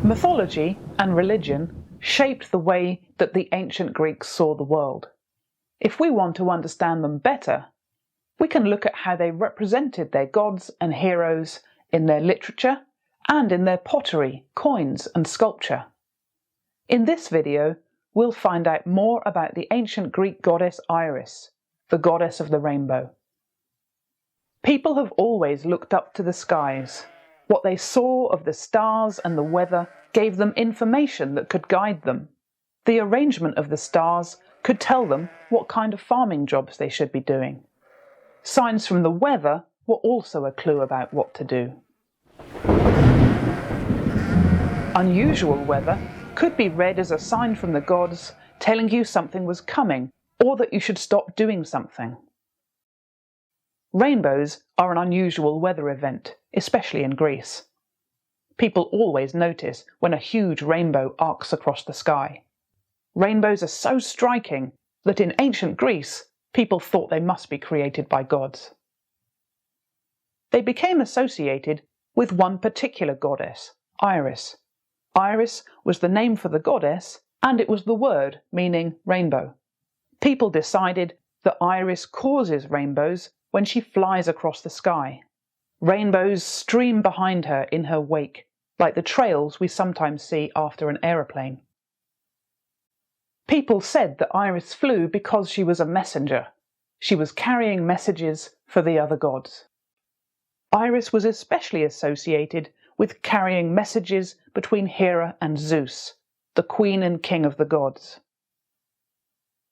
Mythology and religion shaped the way that the ancient Greeks saw the world. If we want to understand them better, we can look at how they represented their gods and heroes in their literature and in their pottery, coins and sculpture. In this video, we'll find out more about the ancient Greek goddess Iris, the goddess of the rainbow. People have always looked up to the skies. What they saw of the stars and the weather gave them information that could guide them. The arrangement of the stars could tell them what kind of farming jobs they should be doing. Signs from the weather were also a clue about what to do. Unusual weather could be read as a sign from the gods telling you something was coming or that you should stop doing something. Rainbows are an unusual weather event, especially in Greece. People always notice when a huge rainbow arcs across the sky. Rainbows are so striking that in ancient Greece, people thought they must be created by gods. They became associated with one particular goddess, Iris. Iris was the name for the goddess, and it was the word meaning rainbow. People decided that Iris causes rainbows when she flies across the sky. Rainbows stream behind her in her wake, like the trails we sometimes see after an aeroplane. People said that Iris flew because she was a messenger. She was carrying messages for the other gods. Iris was especially associated with carrying messages between Hera and Zeus, the queen and king of the gods.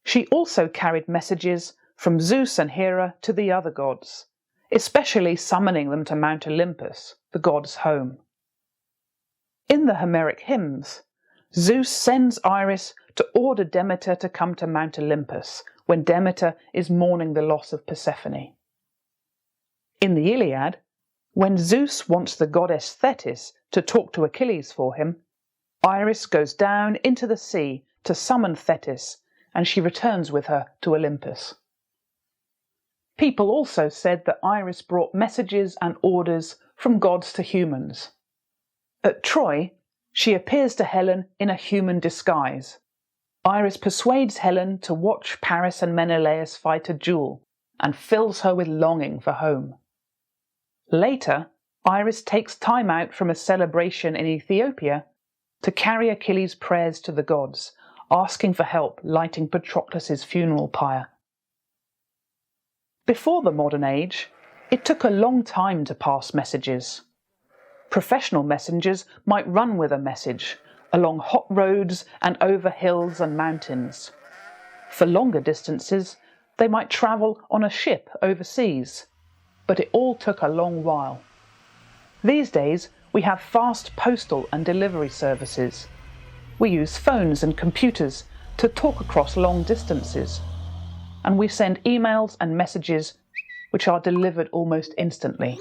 She also carried messages from Zeus and Hera to the other gods, especially summoning them to Mount Olympus, the gods' home. In the Homeric hymns, Zeus sends Iris to order Demeter to come to Mount Olympus when Demeter is mourning the loss of Persephone. In the Iliad, when Zeus wants the goddess Thetis to talk to Achilles for him, Iris goes down into the sea to summon Thetis, and she returns with her to Olympus. People also said that Iris brought messages and orders from gods to humans. At Troy, she appears to Helen in a human disguise. Iris persuades Helen to watch Paris and Menelaus fight a duel and fills her with longing for home. Later, Iris takes time out from a celebration in Ethiopia to carry Achilles' prayers to the gods, asking for help lighting Patroclus' funeral pyre. Before the modern age, it took a long time to pass messages. Professional messengers might run with a message along hot roads and over hills and mountains. For longer distances, they might travel on a ship overseas, but it all took a long while. These days, we have fast postal and delivery services. We use phones and computers to talk across long distances, and we send emails and messages which are delivered almost instantly.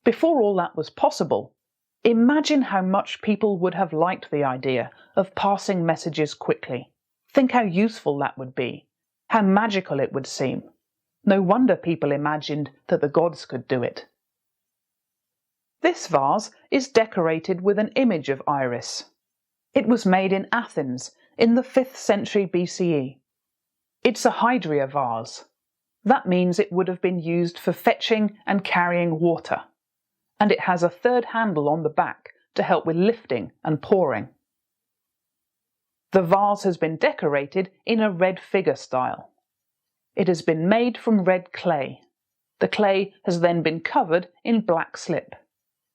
Before all that was possible, imagine how much people would have liked the idea of passing messages quickly. Think how useful that would be, how magical it would seem. No wonder people imagined that the gods could do it. This vase is decorated with an image of Iris. It was made in Athens in the 5th century BCE. It's a hydria vase. That means it would have been used for fetching and carrying water, and it has a third handle on the back to help with lifting and pouring. The vase has been decorated in a red figure style. It has been made from red clay. The clay has then been covered in black slip.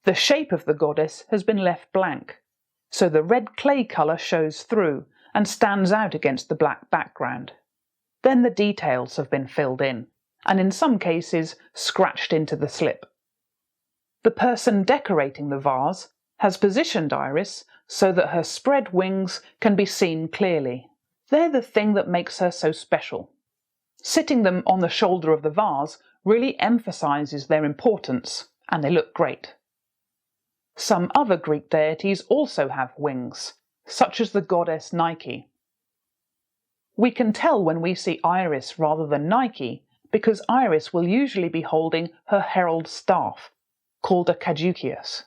The shape of the goddess has been left blank, so the red clay colour shows through and stands out against the black background. Then the details have been filled in, and in some cases scratched into the slip. The person decorating the vase has positioned Iris so that her spread wings can be seen clearly. They're the thing that makes her so special. Sitting them on the shoulder of the vase really emphasises their importance, and they look great. Some other Greek deities also have wings, such as the goddess Nike. We can tell when we see Iris rather than Nike because Iris will usually be holding her herald staff, called a caduceus.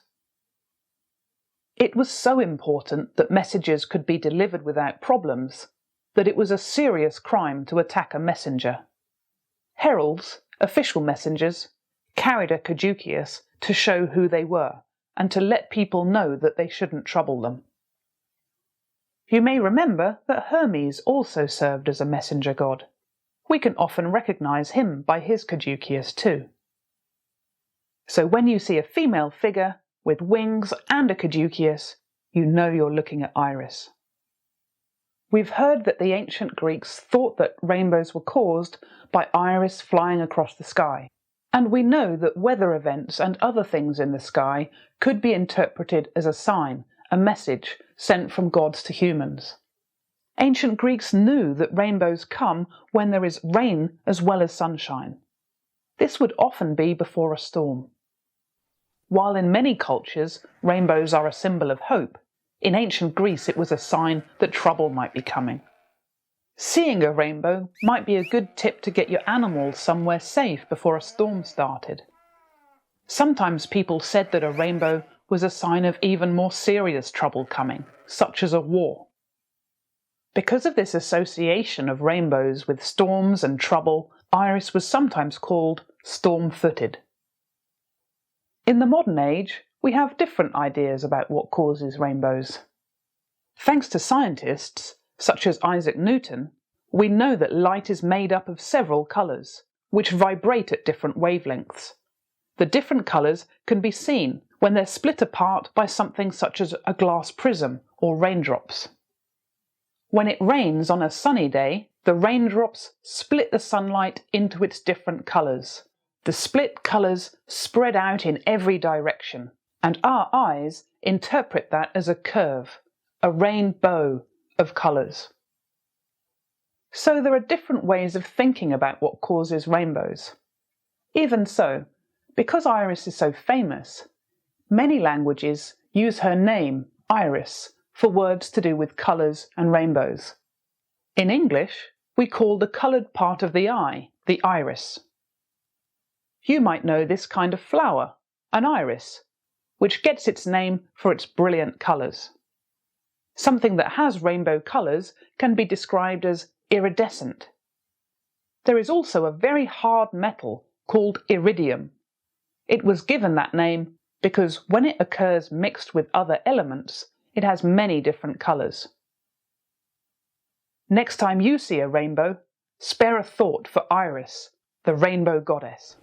It was so important that messages could be delivered without problems that it was a serious crime to attack a messenger. Heralds, official messengers, carried a caduceus to show who they were and to let people know that they shouldn't trouble them. You may remember that Hermes also served as a messenger god. We can often recognise him by his caduceus too. So when you see a female figure with wings and a caduceus, you know you're looking at Iris. We've heard that the ancient Greeks thought that rainbows were caused by Iris flying across the sky, and we know that weather events and other things in the sky could be interpreted as a sign, a message sent from gods to humans. Ancient Greeks knew that rainbows come when there is rain as well as sunshine. This would often be before a storm. While in many cultures rainbows are a symbol of hope, in ancient Greece it was a sign that trouble might be coming. Seeing a rainbow might be a good tip to get your animals somewhere safe before a storm started. Sometimes people said that a rainbow was a sign of even more serious trouble coming, such as a war. Because of this association of rainbows with storms and trouble, Iris was sometimes called storm-footed. In the modern age, we have different ideas about what causes rainbows. Thanks to scientists, such as Isaac Newton, we know that light is made up of several colours, which vibrate at different wavelengths. The different colours can be seen when they're split apart by something such as a glass prism or raindrops. When it rains on a sunny day, the raindrops split the sunlight into its different colours. The split colours spread out in every direction, and our eyes interpret that as a curve, a rainbow of colours. So there are different ways of thinking about what causes rainbows. Even so, because Iris is so famous, many languages use her name, Iris, for words to do with colours and rainbows. In English, we call the coloured part of the eye the iris. You might know this kind of flower, an iris, which gets its name for its brilliant colours. Something that has rainbow colours can be described as iridescent. There is also a very hard metal called iridium. It was given that name because when it occurs mixed with other elements, it has many different colours. Next time you see a rainbow, spare a thought for Iris, the rainbow goddess.